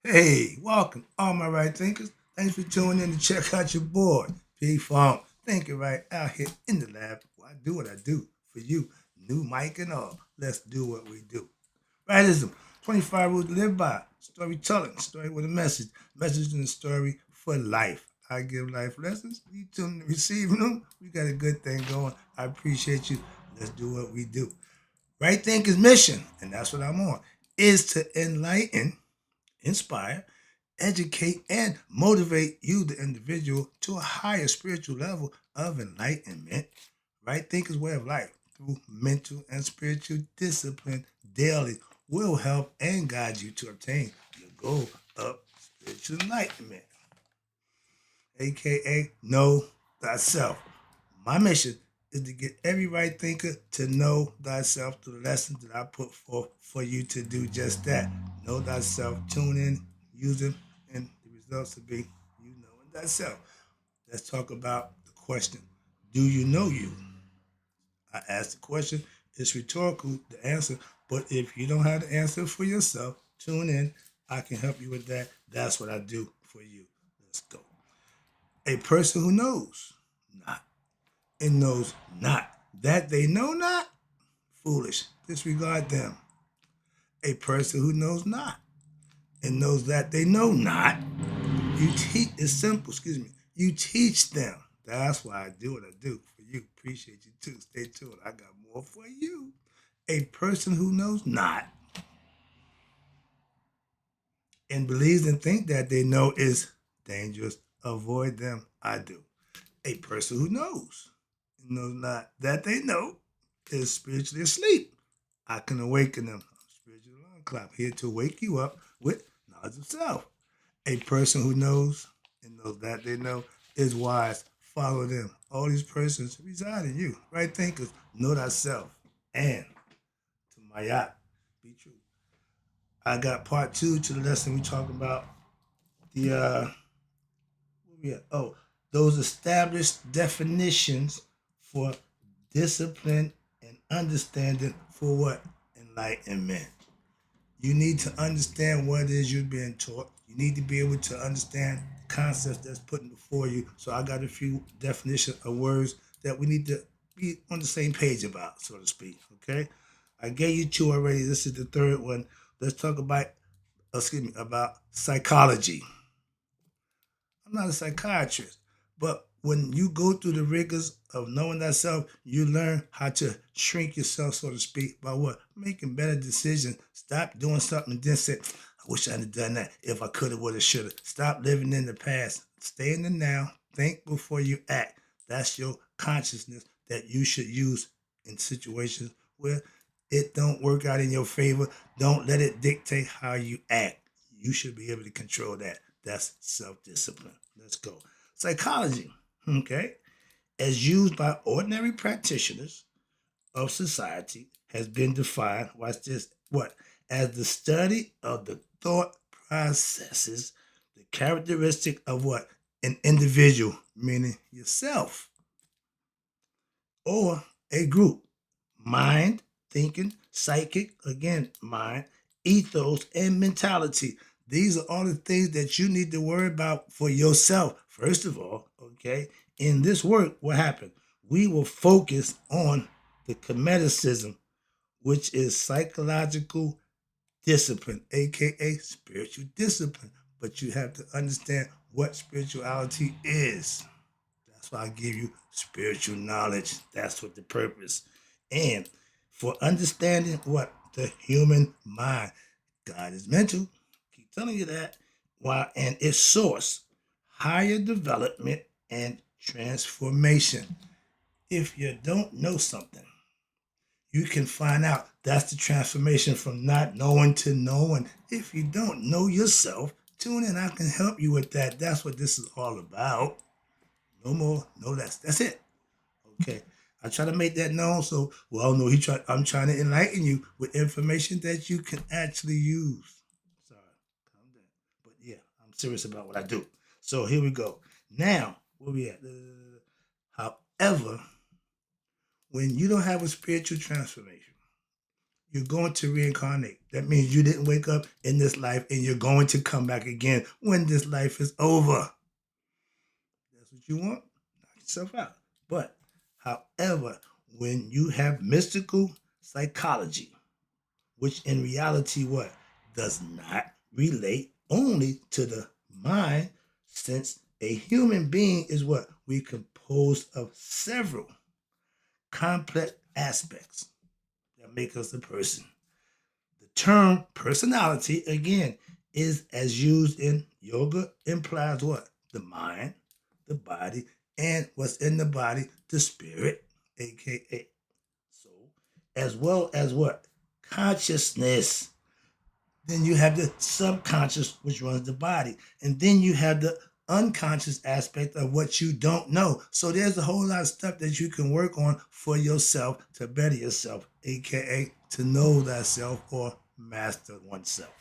Hey, welcome, all my right thinkers. Thanks for tuning in to check out your board. P Funk, thinking right out here in the lab. Well, I do what I do for you. New mic and all. Let's do what we do. Rightism, 25 rules to live by. Storytelling, story with a message. Message in the story for life. I give life lessons. You tune to receiving them. We got a good thing going. I appreciate you. Let's do what we do. Right Thinkers' mission, and that's what I'm on, is to enlighten, inspire, educate, and motivate you, the individual, to a higher spiritual level of enlightenment. Right thinkers' way of life through mental and spiritual discipline daily will help and guide you to obtain your goal of spiritual enlightenment, aka know thyself. My mission is to get every right thinker to know thyself through the lessons that I put forth for you to do just that. Know thyself, tune in, use them, and the results will be you knowing thyself. Let's talk about the question: do you know you? I asked the question, it's rhetorical, the answer, but if you don't have the answer for yourself, tune in. I can help you with that. That's what I do for you. Let's go. A person who knows not and knows not that they know not, foolish. Disregard them. A person who knows not and knows that they know not, you teach. It's simple. Excuse me. You teach them. That's why I do what I do for you. Appreciate you too. Stay tuned. I got more for you. A person who knows not and believes and think that they know is dangerous. Avoid them. I do. A person who knows and knows not that they know is spiritually asleep. I can awaken them. Spiritual alarm clock here to wake you up with knowledge of self. A person who knows and knows that they know is wise. Follow them. All these persons reside in you. Right thinkers, know thyself. And to my yacht, be true. I got part two to the lesson we talking about the what we at? Oh, those established definitions for discipline and understanding for what? Enlightenment. You need to understand what it is you're being taught. You need to be able to understand concepts that's put before you. So I got a few definitions of words that we need to be on the same page about, so to speak. Okay. I gave you two already. This is the third one. Let's talk about about psychology. I'm not a psychiatrist, but when you go through the rigors of knowing thyself, you learn how to shrink yourself, so to speak, by what? Making better decisions. Stop doing something and then say, I wish I'd have done that if I could have, would have, should have. Stop living in the past. Stay in the now. Think before you act. That's your consciousness that you should use in situations where it don't work out in your favor. Don't let it dictate how you act. You should be able to control that. That's self-discipline. Let's go. Psychology, okay, as used by ordinary practitioners of society, has been defined, watch this, what? As the study of the thought processes, the characteristic of what? An individual, meaning yourself, or a group. Mind, thinking, psychic, again, mind, ethos, and mentality. These are all the things that you need to worry about for yourself. First of all, okay, in this work, what happened? We will focus on the comedicism, which is psychological discipline, aka spiritual discipline. But you have to understand what spirituality is. That's why I give you spiritual knowledge. That's what the purpose. And for understanding what the human mind, God is mental. Keep telling you that. Why? And its source, higher development and transformation. If you don't know something, you can find out that's the transformation from not knowing to knowing. If you don't know yourself, tune in. I can help you with that. That's what this is all about. No more, no less. That's it. Okay. I try to make that known. So, well, no, I'm trying to enlighten you with information that you can actually use. Sorry, calm down. But yeah, I'm serious about what I do. So here we go. Now, where we at? However, when you don't have a spiritual transformation, You're going to reincarnate. That means you didn't wake up in this life and you're going to come back again when this life is over. That's what you want? Knock yourself out. But, however, when you have mystical psychology, which in reality what? Does not relate only to the mind, since a human being is what? We composed of several complex aspects that make us a person. The term personality, again, is as used in yoga, implies what? The mind, the body, and what's in the body, the spirit, aka soul, as well as what? Consciousness. Then you have the subconscious, which runs the body. And then you have the unconscious aspect of what you don't know. So there's a whole lot of stuff that you can work on for yourself to better yourself, aka to know thyself or master oneself.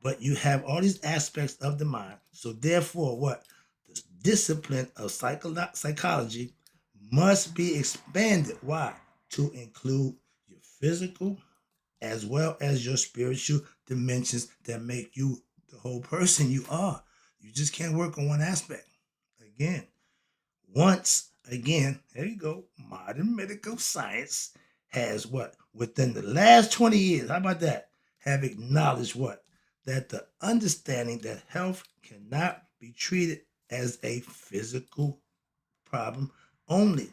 But you have all these aspects of the mind. So therefore, what? The discipline of psychology must be expanded. Why? To include your physical, as well as your spiritual dimensions that make you the whole person you are. You just can't work on one aspect. Again, once again, there you go. Modern medical science has what? Within the last 20 years, how about that? Have acknowledged what? That the understanding that health cannot be treated as a physical problem only.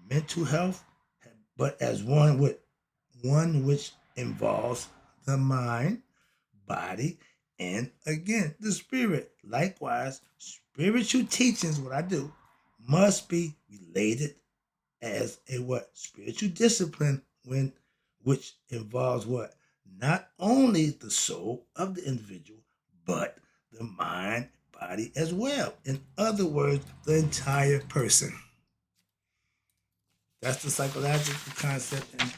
Mental health, but as one which involves the mind, body, and again the spirit. Likewise, spiritual teachings, what I do, must be related as a what? Spiritual discipline when which involves what? Not only the soul of the individual, but the mind, body as well. In other words, the entire person. That's the psychological concept and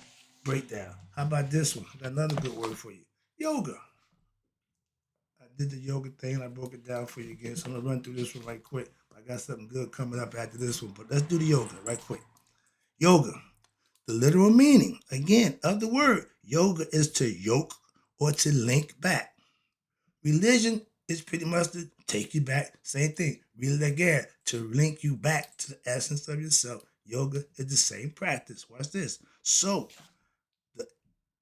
breakdown. How about this one? I got another good word for you. Yoga. I did the yoga thing. I broke it down for you again. So I'm gonna run through this one right quick. I got something good coming up after this one. But let's do the yoga right quick. Yoga. The literal meaning, again, of the word yoga is to yoke or to link back. Religion is pretty much to take you back. Same thing. Really again, to link you back to the essence of yourself. Yoga is the same practice. Watch this. So the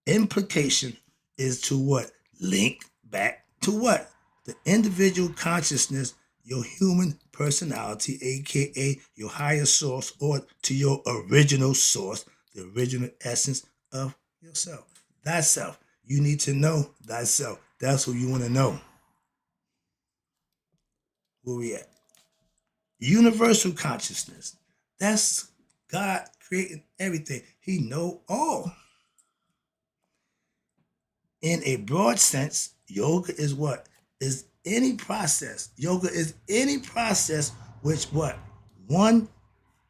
implication is to what? Link back to what? The individual consciousness, your human personality, aka your higher source, or to your original source, the original essence of yourself. Thyself. You need to know thyself. That's who you want to know. Where we at? Universal consciousness. That's God creating everything. He know all. In a broad sense, yoga is what? Is any process. Yoga is any process which what? One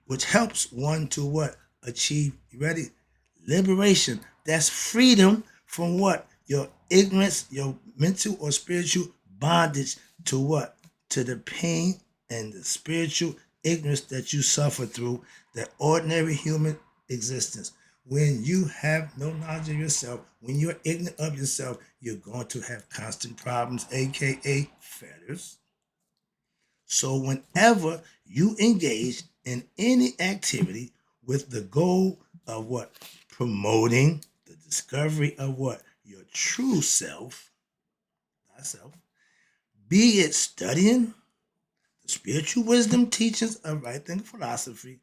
which helps one to what? Achieve, you ready? Liberation. That's freedom from what? Your ignorance, your mental or spiritual bondage to what? To the pain and the spiritual ignorance that you suffer through the ordinary human existence. When you have no knowledge of yourself, when you're ignorant of yourself, you're going to have constant problems, aka fetters. So, whenever you engage in any activity with the goal of what? Promoting the discovery of what? Your true self, thyself, be it studying the spiritual wisdom teachings of right thinking philosophy,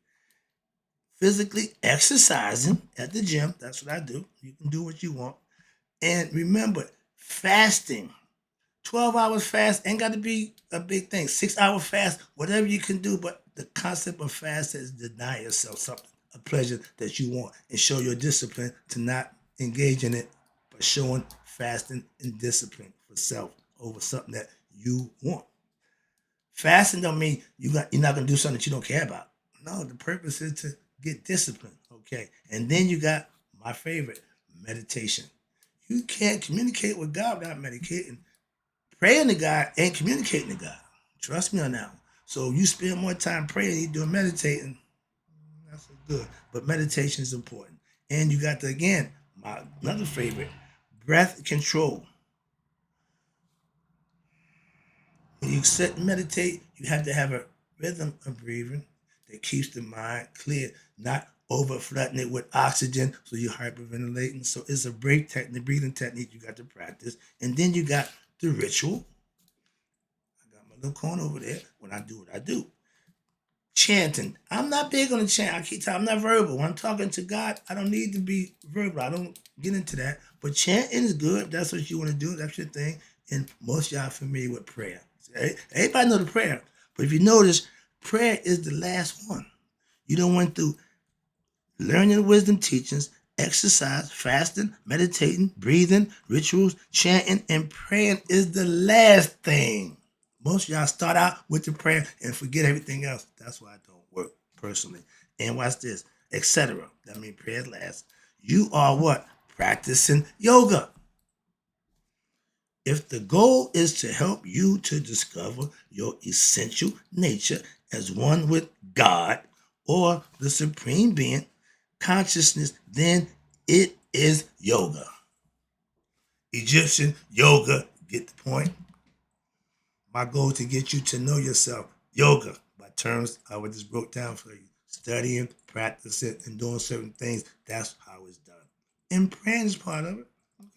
physically exercising at the gym, that's what I do. You can do what you want. And remember, fasting 12 hours fast ain't got to be a big thing. 6 hour fast, whatever you can do. But the concept of fast is deny yourself something, a pleasure that you want, and show your discipline to not engage in it, but showing fasting and discipline for self over something that you want. Fasting don't mean you're not gonna do something that you don't care about. No, the purpose is to get discipline. Okay, and then you got my favorite, meditation. You can't communicate with God without meditating. Praying to God ain't communicating to God. Trust me on that one. So you spend more time praying, you doing meditating. That's so good. But meditation is important. And you got to again, Another favorite, breath control. When you sit and meditate, you have to have a rhythm of breathing that keeps the mind clear, not over flooding it with oxygen so you're hyperventilating. So it's a breathing technique you got to practice. And then you got the ritual. I got my little corner over there when I do what I do. Chanting. I'm not big on the chant. I keep telling I'm not verbal. When I'm talking to God, I don't need to be verbal. I don't get into that. But chanting is good. That's what you want to do. That's your thing. And most of y'all are familiar with prayer. Everybody know the prayer. But if you notice, prayer is the last one. You don't went through learning wisdom teachings, exercise, fasting, meditating, breathing, rituals, chanting, and praying is the last thing. Most of y'all start out with the prayer and forget everything else. That's why I don't work personally. And watch this, etc. That means prayer last. You are what? Practicing yoga. If the goal is to help you to discover your essential nature as one with God or the Supreme Being, consciousness, then it is yoga. Egyptian yoga, get the point? My goal is to get you to know yourself. Yoga, by terms I just broke down for you. Studying, practicing, and doing certain things. That's how it's done. And praying is part of it.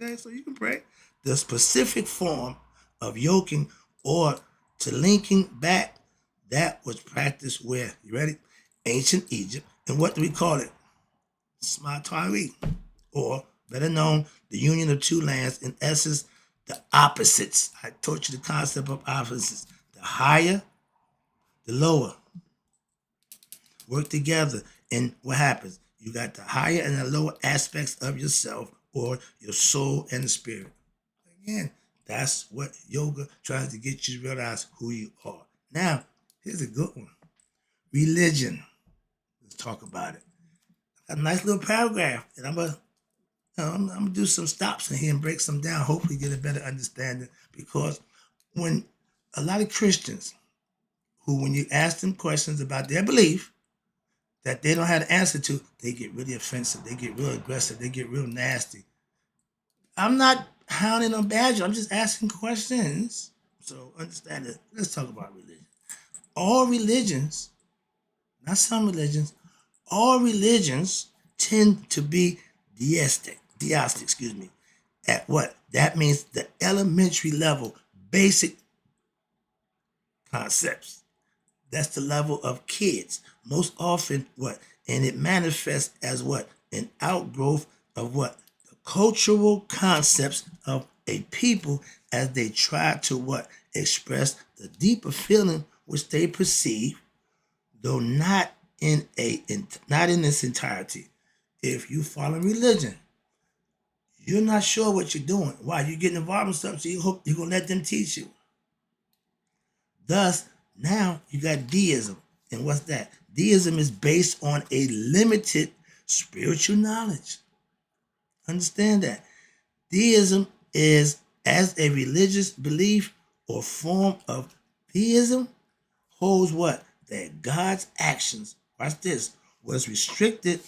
Okay, so you can pray. The specific form of yoking or to linking back, that was practiced where? You ready? Ancient Egypt. And what do we call it? Smatari, or better known, the union of two lands, in essence, the opposites. I taught you the concept of opposites. The higher, the lower work together. And what happens? You got the higher and the lower aspects of yourself, or your soul and the spirit. Again, that's what yoga tries to get you to realize who you are. Now, here's a good one. Religion. Let's talk about it. A nice little paragraph, and I'm gonna do some stops in here and break some down. Hopefully, get a better understanding. Because when a lot of Christians, who when you ask them questions about their belief that they don't have the answer to, they get really offensive. They get real aggressive. They get real nasty. I'm not hounding on badger. I'm just asking questions. So understand it. Let's talk about religion. All religions, not some religions, all religions tend to be deistic, excuse me. At what? That means the elementary level, basic concepts. That's the level of kids. Most often, what? And it manifests as what? An outgrowth of what? The cultural concepts of a people as they try to what? Express the deeper feeling which they perceive, though not in its entirety. If you follow religion, you're not sure what you're doing. Why? You're getting involved in something, so you hope you're going to let them teach you. Thus, now you got deism. And what's that? Deism is based on a limited spiritual knowledge. Understand that. Deism is as a religious belief or form of theism holds what? That God's actions, watch this, was restricted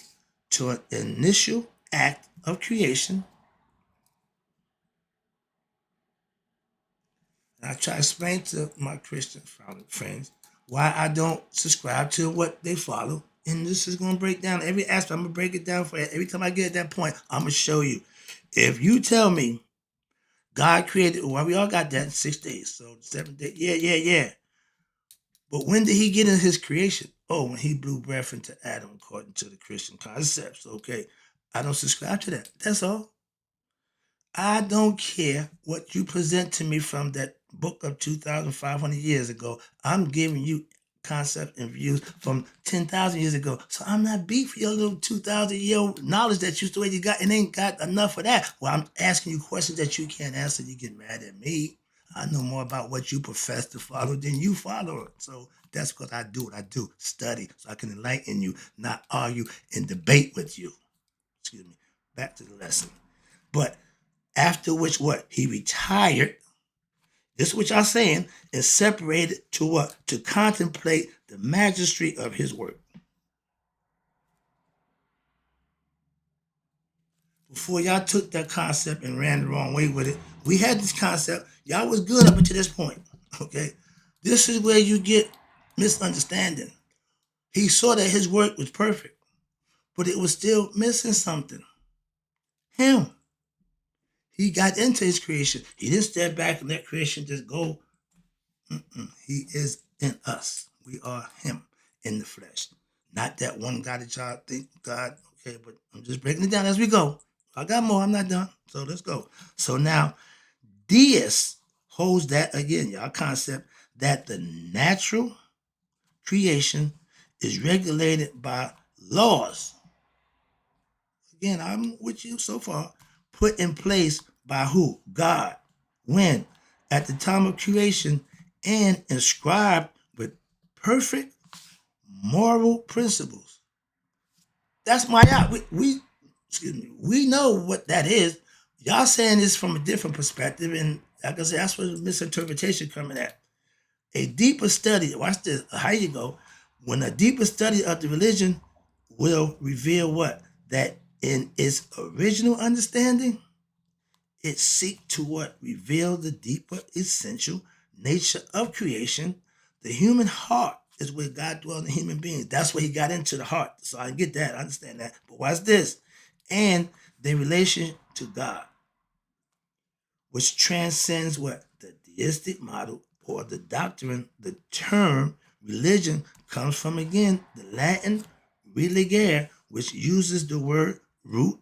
to an initial act of creation. And I try to explain to my Christian friends why I don't subscribe to what they follow. And this is going to break down every aspect. I'm going to break it down for you. Every time I get at that point, I'm going to show you. If you tell me God created, well, we all got that in 6 days. So 7 days, yeah. But when did he get in his creation? Oh, when he blew breath into Adam, according to the Christian concepts. Okay, I don't subscribe to that. That's all. I don't care what you present to me from that book of 2,500 years ago. I'm giving you concepts and views from 10,000 years ago. So I'm not beef for your little 2,000-year-old knowledge that you got and ain't got enough of that. Well, I'm asking you questions that you can't answer. You get mad at me. I know more about what you profess to follow than you follow it. So that's because I do what I do. Study so I can enlighten you, not argue and debate with you. Excuse me. Back to the lesson. But after which what? He retired. This is what y'all saying, and separated to what? To contemplate the majesty of his work. before y'all took that concept and ran the wrong way with it. We had this concept. Y'all was good up until this point. Okay? This is where you get misunderstanding. He saw that his work was perfect, but it was still missing something. Him. He got into his creation. He didn't step back and let creation just go. He is in us. We are him in the flesh. Not that one God that y'all think God. Okay, but I'm just breaking it down as we go. I got more. I'm not done. So let's go. So now, deist holds that again, y'all concept that the natural creation is regulated by laws. Again, I'm with you so far. Put in place by who? God. When? At the time of creation and inscribed with perfect moral principles. That's my out. Excuse me. We know what that is. Y'all saying this from a different perspective, and like I said, that's where the misinterpretation coming at. A deeper study, watch this, how you go. When a deeper study of the religion will reveal what? That in its original understanding, it seek to what? Reveal the deeper essential nature of creation. The human heart is where God dwells in human beings. That's where he got into the heart. So I get that, I understand that. But watch this. And the relation to God, which transcends what? The deistic model or the doctrine. The term religion comes from, again, the Latin religare, which uses the word root,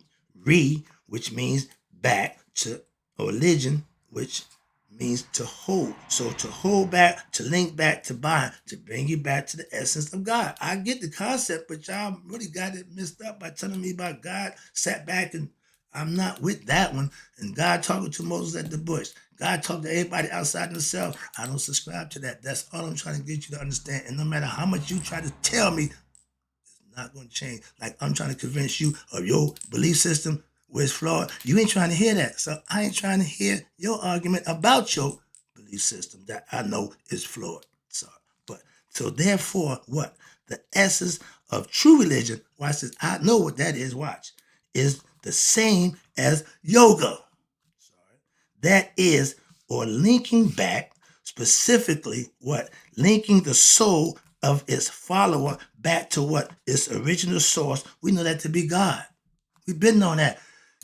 which means back, to religion, which means to hold. So to hold back, to link back, to bind, to bring you back to the essence of God. I get the concept, but y'all really got it messed up by telling me about God sat back and I'm not with that one. And God talking to Moses at the bush. God talking to everybody outside themselves. I don't subscribe to that. That's all I'm trying to get you to understand. And no matter how much you try to tell me, it's not going to change. Like I'm trying to convince you of your belief system where it's flawed. You ain't trying to hear that. So I ain't trying to hear your argument about your belief system that I know is flawed. So therefore, what? The essence of true religion, watch this. I know what that is, watch, is the same as yoga. That is, or linking back, specifically what? Linking the soul of its follower back to what? Its original source. We know that to be God. We've been on that.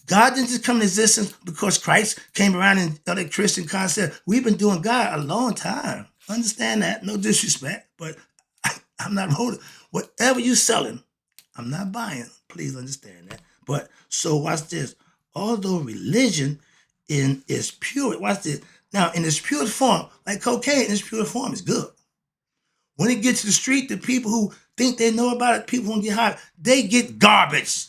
God didn't just come into existence because Christ came around and the Christian concept. We've been doing God a long time. Understand that? No disrespect, but I'm not holding. Whatever you selling, I'm not buying. Please understand that. But so watch this. Although religion in its pure, watch this. Now in its pure form, like cocaine in its pure form is good. When it gets to the street, the people who think they know about it, people who get high, they get garbage.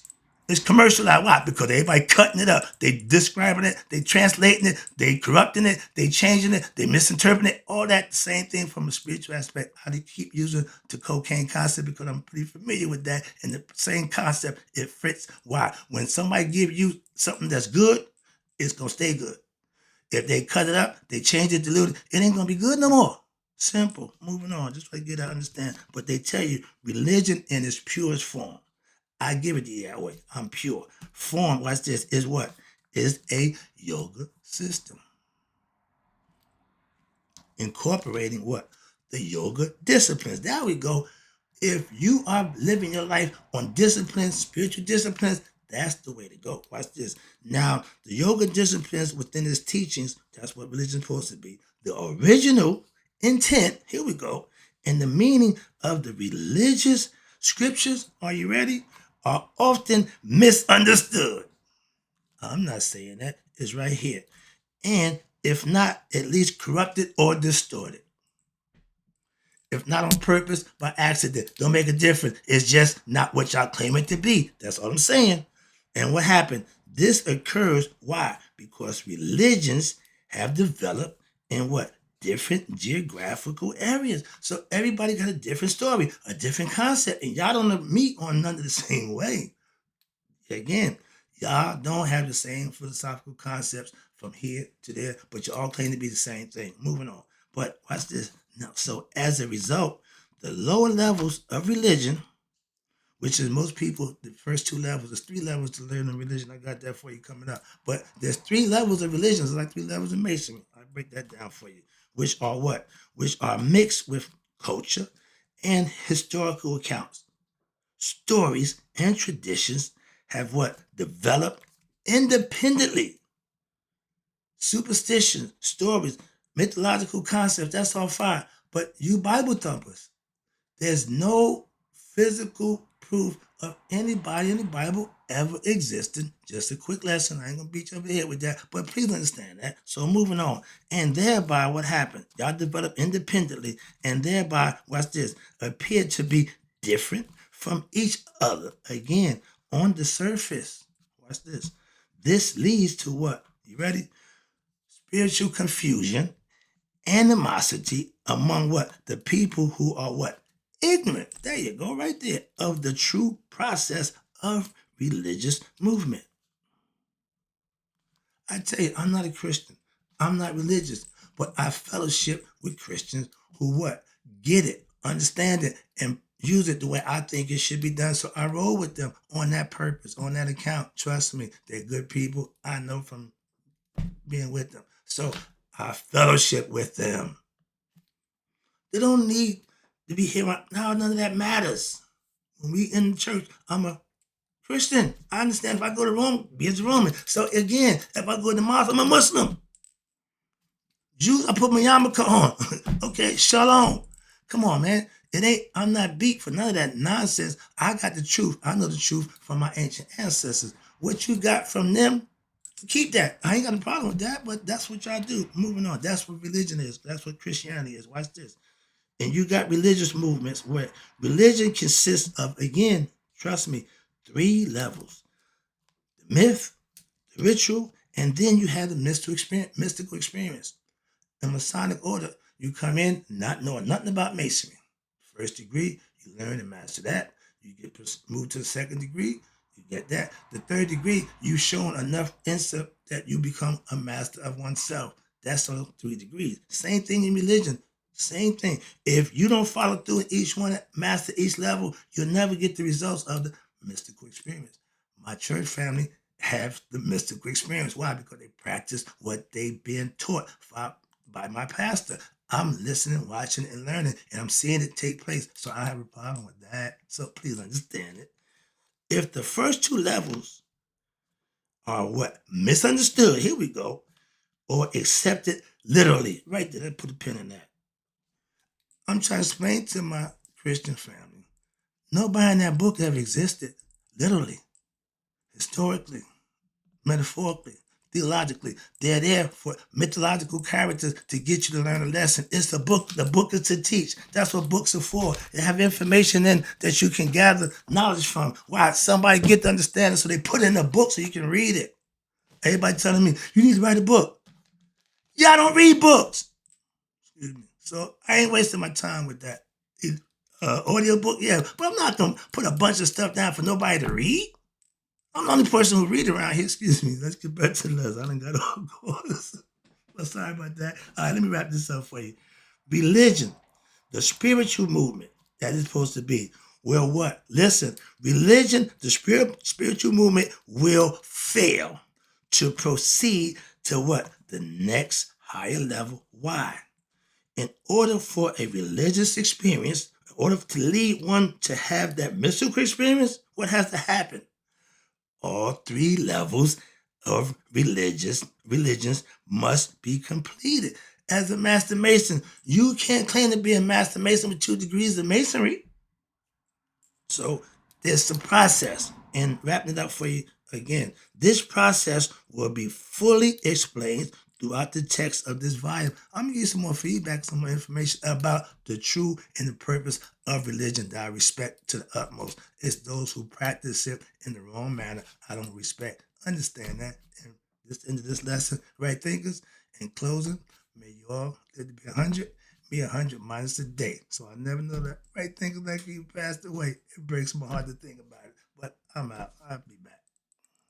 It's commercialized. Why? Because everybody cutting it up. They describing it, they translating it, they corrupting it, they changing it, they misinterpreting it. All that same thing from a spiritual aspect. How they keep using the cocaine concept because I'm pretty familiar with that. And the same concept, it fits. Why? When somebody give you something that's good, it's gonna stay good. If they cut it up, they change it, dilute it, it ain't gonna be good no more. Simple. Moving on. Just like get to understand. But they tell you religion in its purest form. I give it to you that way. I'm pure. Form, watch this, is what? Is a yoga system. Incorporating what? The yoga disciplines. There we go. If you are living your life on disciplines, spiritual disciplines, that's the way to go. Watch this. Now, the yoga disciplines within its teachings, that's what religion is supposed to be. The original intent, here we go, and the meaning of the religious scriptures, are you ready? Are often misunderstood. I'm not saying that. It's right here. And if not, at least corrupted or distorted. If not on purpose, by accident. Don't make a difference. It's just not what y'all claim it to be. That's all I'm saying. And what happened? This occurs, why? Because religions have developed in what? Different geographical areas. So everybody got a different story, a different concept, and y'all don't meet on none of the same way. Again, y'all don't have the same philosophical concepts from here to there, but you all claim to be the same thing. Moving on. But watch this. Now, so as a result, the lower levels of religion which is most people, the first two levels. There's three levels to learn a religion. I got that for you coming up. But there's three levels of religions, like three levels of masonry. I break that down for you. Which are what? Which are mixed with culture and historical accounts. Stories and traditions have what? Developed independently. Superstition, stories, mythological concepts, that's all fine. But you Bible thumpers, there's no physical proof of anybody in the Bible ever existing. Just a quick lesson. I ain't gonna beat you over the head with that, but please understand that. So moving on. And thereby what happened? Y'all developed independently, and thereby, watch this, appeared to be different from each other. Again, on the surface. Watch this. This leads to what? You ready? Spiritual confusion, animosity among what? The people who are what? Ignorant. There you go, right there, of the true process of religious movement. I tell you, I'm not a Christian. I'm not religious, but I fellowship with Christians who what? Get it, understand it, and use it the way I think it should be done. So I roll with them on that purpose, on that account. Trust me, they're good people. I know from being with them. So I fellowship with them. They don't need to be here. No, none of that matters. When we in the church, I'm a Christian. I understand if I go to Rome, be a Roman. So again, if I go to the mosque, I'm a Muslim. Jews, I put my yarmulke on. Okay, shalom. Come on, man. It ain't, I'm not beat for none of that nonsense. I got the truth. I know the truth from my ancient ancestors. What you got from them, keep that. I ain't got a problem with that, but that's what y'all do. Moving on. That's what religion is. That's what Christianity is. Watch this. And you got religious movements where religion consists of, again, trust me, three levels: the myth, the ritual, and then you have the mystical experience. The Masonic order, you come in not knowing nothing about masonry. First degree, you learn and master that. You get moved to the second degree, you get that. The third degree, you've shown enough insight that you become a master of oneself. That's on 3 degrees. Same thing in religion. Same thing. If you don't follow through in each one, master each level, you'll never get the results of the mystical experience. My church family have the mystical experience. Why? Because they practice what they've been taught by my pastor. I'm listening, watching, and learning, and I'm seeing it take place. So I have a problem with that. So please understand it. If the first two levels are what? Misunderstood, here we go, or accepted literally, right there, put a pin in that. I'm trying to explain to my Christian family, nobody in that book ever existed, literally, historically, metaphorically, theologically. They're there for mythological characters to get you to learn a lesson. It's the book. The book is to teach. That's what books are for. They have information in that you can gather knowledge from. Why? Somebody get to understand it, so they put it in a book so you can read it. Everybody telling me, you need to write a book. Yeah, I don't read books. Excuse me. So I ain't wasting my time with that. Audio book, yeah, but I'm not going to put a bunch of stuff down for nobody to read. I'm the only person who read around here. Excuse me. Let's get back to the list. I done got all goals. But sorry about that. All right, let me wrap this up for you. Religion, the spiritual movement that is supposed to be, will what? Listen, religion, the spiritual movement will fail to proceed to what? The next higher level. Why? In order for a religious experience, in order to lead one to have that mystical experience, what has to happen? All three levels of religions must be completed. As a master mason, you can't claim to be a master mason with 2 degrees of masonry. So there's some process. And wrapping it up for you again, this process will be fully explained throughout the text of this volume. I'm going to give you some more feedback, some more information about the true and the purpose of religion that I respect to the utmost. It's those who practice it in the wrong manner I don't respect. Understand that. And this end of this lesson, right thinkers, in closing, may you all live to be 100. Me 100 minus a day. So I never know that right thinkers like you passed away. It breaks my heart to think about it. But I'm out. I'll be back.